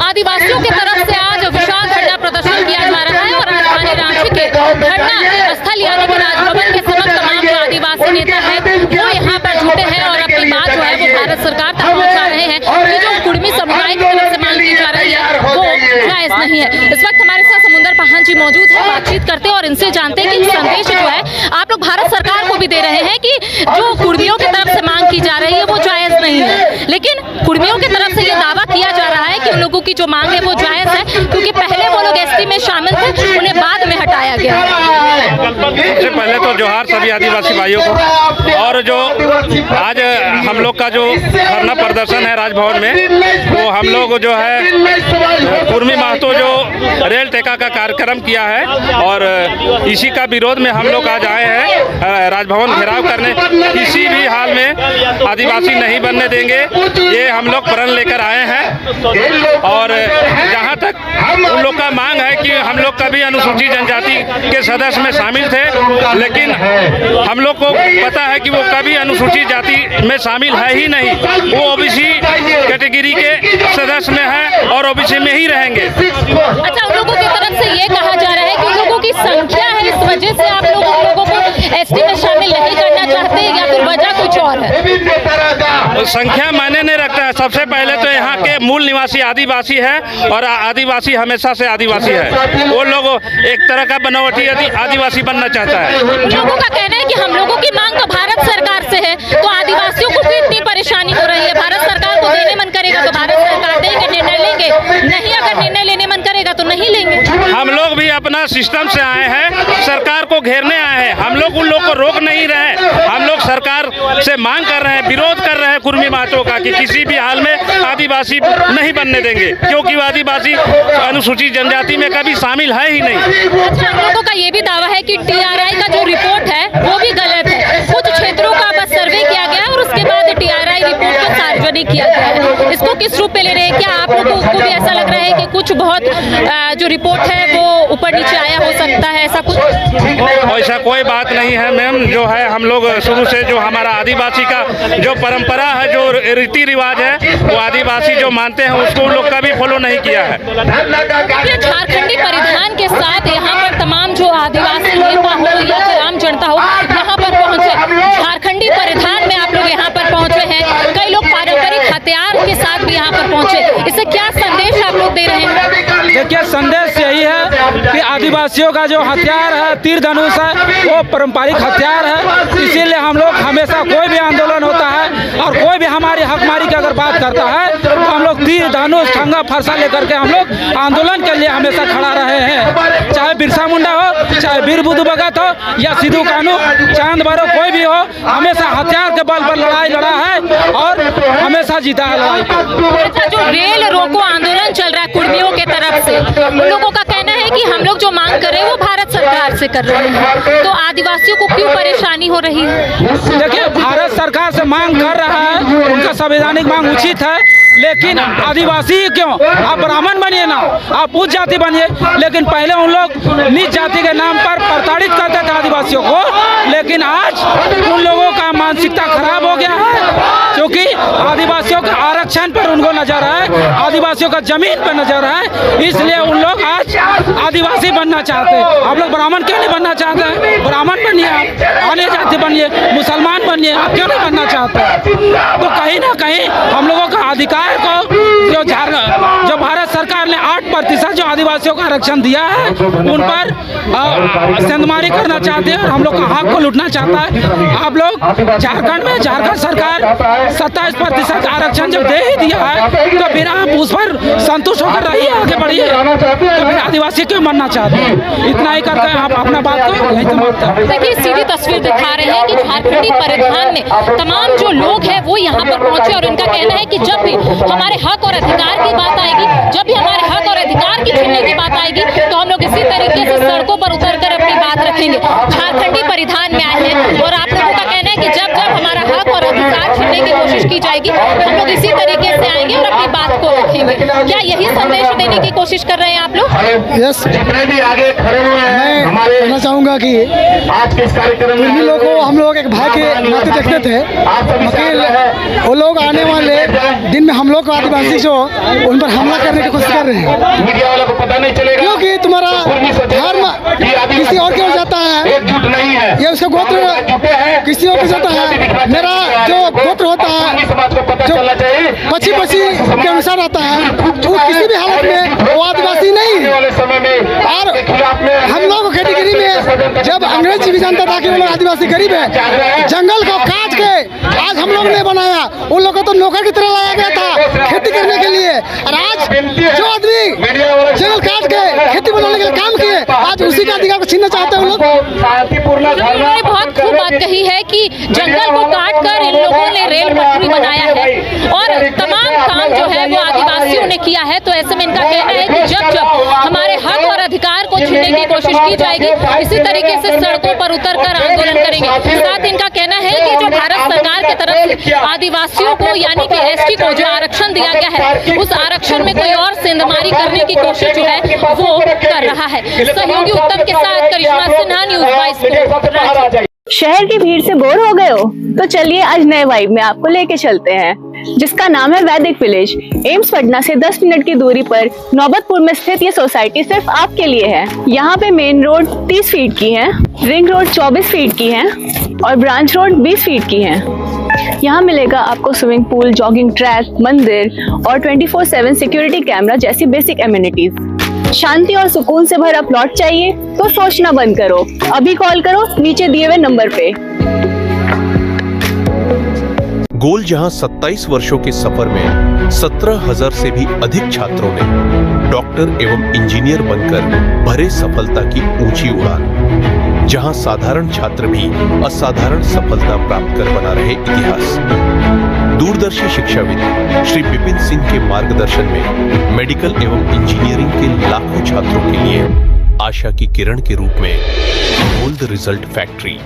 आदिवासियों की तरफ से आज विशाल धरना प्रदर्शन किया जा रहा है और राजधानी रांची के धरना स्थल यानी कि राजभवन के समक्ष तमाम जो आदिवासी नेता हैं वो यहाँ पर जुटे हैं और अपनी बात जो है वो भारत सरकार तक पहुँचा रहे हैं कि जो कुर्मी समुदाय की तरफ से मांग की जा रही है वो जायज नहीं है। इस वक्त हमारे साथ समुंदर पाहन जी मौजूद है, बातचीत करते हैं और इनसे जानते हैं कि संदेश जो है आप लोग भारत सरकार को भी दे रहे हैं कि जो कुर्मियों की तरफ से मांग की जा रही है वो जायज नहीं है, लेकिन कुर्मियों की तरफ से ये दावा किया जा रहा है कि उन लोगों की जो मांग है वो जायज है क्योंकि पहले वो लोग एसटी में शामिल थे, उन्हें बाद में हटाया गया। सबसे पहले तो जोहार सभी आदिवासी भाइयों को। और जो आज हम लोग का जो धरना प्रदर्शन है राजभवन में, वो हम लोग जो है कुर्मी महतो जो रेल टेका का कार्यक्रम किया है और इसी का विरोध में हम लोग आज आए हैं राजभवन घेराव करने। किसी भी हाल में आदिवासी नहीं बनने देंगे, ये हम लोग प्रण लेकर आए हैं। और जहाँ तक उन लोग का मांग है कि हम लोग कभी अनुसूचित जनजाति के सदस्य में शामिल थे, लेकिन हम लोग को पता है कि वो कभी अनुसूचित जाति में शामिल है ही नहीं, वो ओबीसी कैटेगरी के सदस्य में है और ओबीसी में ही रहेंगे। अच्छा, उन लोगों की तरफ से ये कहा जा रहा है कि उन लोगों की संख्या है, इस वजह से आप लोग उन लोगों को एसटी में शामिल नहीं करना चाहते या फिर वजह कुछ और है? संख्या मायने नहीं रखता है। सबसे पहले तो यहाँ के मूल निवासी आदिवासी है और आदिवासी हमेशा से आदिवासी है। वो लोग एक तरह का बनावटी आदिवासी बनना चाहता है। लोगों का कहना है कि हम लोगों की मांग तो भारत सरकार से है, तो आदिवासियों को भी इतनी परेशानी हो रही है। भारत सरकार को देने मन करेगा तो भारत सरकार देंगे, निर्णय लेंगे, नहीं अगर निर्णय लेने मन करेगा तो नहीं लेंगे। हम लोग भी अपना सिस्टम से आए हैं, सरकार को घेरने आए हैं। हम लोग उन लोग को रोक नहीं रहे, हम लोग सरकार से मांग कर रहे हैं, विरोध कर रहे हैं कुर्मी महतो का कि किसी भी हाल में आदिवासी नहीं बनने देंगे, क्योंकि वो आदिवासी अनुसूचित जनजाति में कभी शामिल है ही नहीं। अच्छा, हम लोगों का ये भी दावा है कि टीआरआई का जो रिपोर्ट है वो भी गलत है। कुछ क्षेत्रों का बस सर्वे किया गया है और उसके बाद टीआरआई रिपोर्ट को सार्वजनिक किया गया है। इसको किस रूप में ले रहे हैं? क्या आप लोगों को भी ऐसा लग रहा है कि कुछ बहुत जो रिपोर्ट है वो ऊपर नीचे आया हो सकता है, ऐसा कुछ? ऐसा कोई बात नहीं है मैम। जो है हम लोग शुरू से जो हमारा आदिवासी का जो परंपरा है, जो रीति रिवाज है, वो आदिवासी जो मानते हैं उसको उन लोग कभी फॉलो नहीं किया है। झारखंडी परिधान के साथ यहाँ पर तमाम जो आदिवासी नेता हो या फिर आम जनता हो यहाँ पर पहुँचे। झारखंडी परिधान में आप लोग यहाँ पर पहुँचे हैं, कई लोग पारंपरिक हथियार के साथ भी यहाँ पर पहुँचे। इससे क्या संदेश आप लोग दे रहे हैं? देखिए, संदेश यही है कि आदिवासियों का जो हथियार है, तीर धनुष है, वो पारंपरिक हथियार है। इसीलिए हम लोग हमेशा कोई भी आंदोलन होता है और कोई भी हमारी हकमारी की अगर बात करता है तो हम लोग तीर धनुष ठंगा फरसा लेकर के हम लोग आंदोलन के लिए हमेशा खड़ा रहे हैं। चाहे बिरसा मुंडा हो, चाहे वीर बुद्धू भगत हो या सिद्धू कानू, चांद भैरव, कोई भी हो, हमेशा हथियार के बल पर लड़ाई लड़ा है और हमेशा जीता है लड़ाई। अच्छा, जो रेल रोको आंदोलन चल रहा है कुर्मियों के तरफ से, उन लोगों का कहना है कि हम लोग जो मांग कर रहे हैं वो भारत सरकार से कर रहे हैं, तो आदिवासियों को क्यों परेशानी हो रही है? देखिए, भारत सरकार से मांग कर रहा है, उनका संवैधानिक मांग उचित है, लेकिन आदिवासी क्यों? आप ब्राह्मण बनिए ना, आप उच्च जाति बनिए, लेकिन पहले उन लोग नीच जाति के नाम पर प्रताड़ित करते थे आदिवासियों को, लेकिन आज उन लोगों का मानसिकता खराब हो गया है क्योंकि आदिवासियों के आरक्षण पर उनको नजर है, आदिवासियों का जमीन पर नजर है, इसलिए उन लोग आज आदिवासी बनना चाहते हैं। आप लोग ब्राह्मण क्यों नहीं बनना चाहते हैं? ब्राह्मण बनिए, आप अन्य जाति बनिए, मुसलमान बनिए, आप क्यों नहीं बनना चाहते? तो कहीं ना कहीं हम लोगों का अधिकार को जो भारत सरकार ने 8% जो आदिवासियों का आरक्षण दिया है उन पर सेंधमारी करना चाहते हैं और हम लोग का हक को लूटना चाहता है। आप लोग झारखंड में झारखंड सरकार 27% आरक्षण जब दे ही दिया है तो फिर आप उस पर संतुष्ट होकर रहिए, आगे बढ़िए, तो फिर आदिवासी क्यों बनना चाहते हैं? इतना ही करके आप अपना बात को नहीं समाप्त हैं। देखिए, सीधी तस्वीर दिखा रहे हैं कि झारखंडी परिधान में तमाम जो लोग हैं वो यहाँ पर पहुंचे और इनका कहना है कि जब भी हमारे हक और अधिकार की बात आएगी, जब भी हमारे हक और अधिकार की छीनने की बात आएगी तो हम लोग इसी तरीके से सड़कों पर उतरकर अपनी बात रखेंगे। झारखंडी परिधान में आए हैं और आप लोगों का कहना है कि जब जब हमारा हक और अधिकार छीनने की कोशिश की जाएगी हम लोग इसी तरीके से आएंगे और अपनी बात को रखेंगे। क्या यही संदेश देने की कोशिश कर रहे हैं आप लोग? यस, मैं कहना चाहूँगा कि कुर्मी लोग को हम लोग एक भाई के नाते देखते थे, मगर वो लोग आने वाले दिन में हम लोग को आदिवासी जो उन पर हमला करने की कोशिश रहे हैं। मीडिया वालों को पता नहीं चलेगा क्योंकि तुम्हारा धर्म किसी और की ओर जाता है, एकजुट नहीं है, ये उसका गोत्र किसी और को जाता है। मेरा जो गोत्र होता है, समाज को पता जो चलना चाहिए। 25 के अनुसार आता है, वो किसी भी हालत में वो आदिवासी नहीं। वाले समय में और खिलाफ में हम लोग कैटेगरी में जब अंग्रेज भी जानता था कि वो लोग आदिवासी गरीब है, जंगल को काट के आज हम लोग ने बनाया, उन लोगों को तो नौकर की तरह लाया गया था खेती करने के लिए। और आज जो आदमी जंगल काट के खेती बनाने के लिए काम किए, आज उसी का अधिकार को छीनना चाहते हैं उन लोग। उन्होंने बहुत खूब बात कही है कि जंगल को काट कर इन लोगों ने रेल पटरी बनाया है और तमाम काम जो है वो आदिवासियों ने किया है। तो ऐसे में इनका कहना है कि जब जब हमारे हक और अधिकार को छीनने की कोशिश की जाएगी, इसी तरीके से सड़कों पर उतरकर आंदोलन करेंगे। साथ इनका कहना है कि जो भारत सरकार की तरफ से आदिवासियों को यानी कि एसटी को जो आरक्षण दिया गया है, उस आरक्षण में कोई और सेंधमारी करने की कोशिश जो है वो कर रहा है। सहयोगी उत्तम के साथ करिश्मा सिन्हा, न्यूज़ 22। शहर की भीड़ से बोर हो गए हो? तो चलिए आज नए वाइब में आपको लेके चलते हैं, जिसका नाम है वैदिक विलेज। एम्स पटना से 10 मिनट की दूरी पर नौबतपुर में स्थित ये सोसाइटी सिर्फ आपके लिए है। यहाँ पे मेन रोड 30 फीट की है, रिंग रोड 24 फीट की है और ब्रांच रोड 20 फीट की है। यहाँ मिलेगा आपको स्विमिंग पूल, जॉगिंग ट्रैक, मंदिर और 24/7 सिक्योरिटी कैमरा जैसी बेसिक एमिनिटीज। शांति और सुकून से भरा प्लॉट चाहिए तो सोचना बंद करो, अभी कॉल करो नीचे दिए हुए नंबर पे। गोल जहां 27 वर्षों के सफर में 17,000 से भी अधिक छात्रों ने डॉक्टर एवं इंजीनियर बनकर भरे सफलता की ऊंची उड़ान, जहां साधारण छात्र भी असाधारण सफलता प्राप्त कर बना रहे इतिहास। दूरदर्शी शिक्षाविद श्री विपिन सिंह के मार्गदर्शन में मेडिकल एवं इंजीनियरिंग के लाखों छात्रों के लिए आशा की किरण के रूप में गोल्ड रिजल्ट फैक्ट्री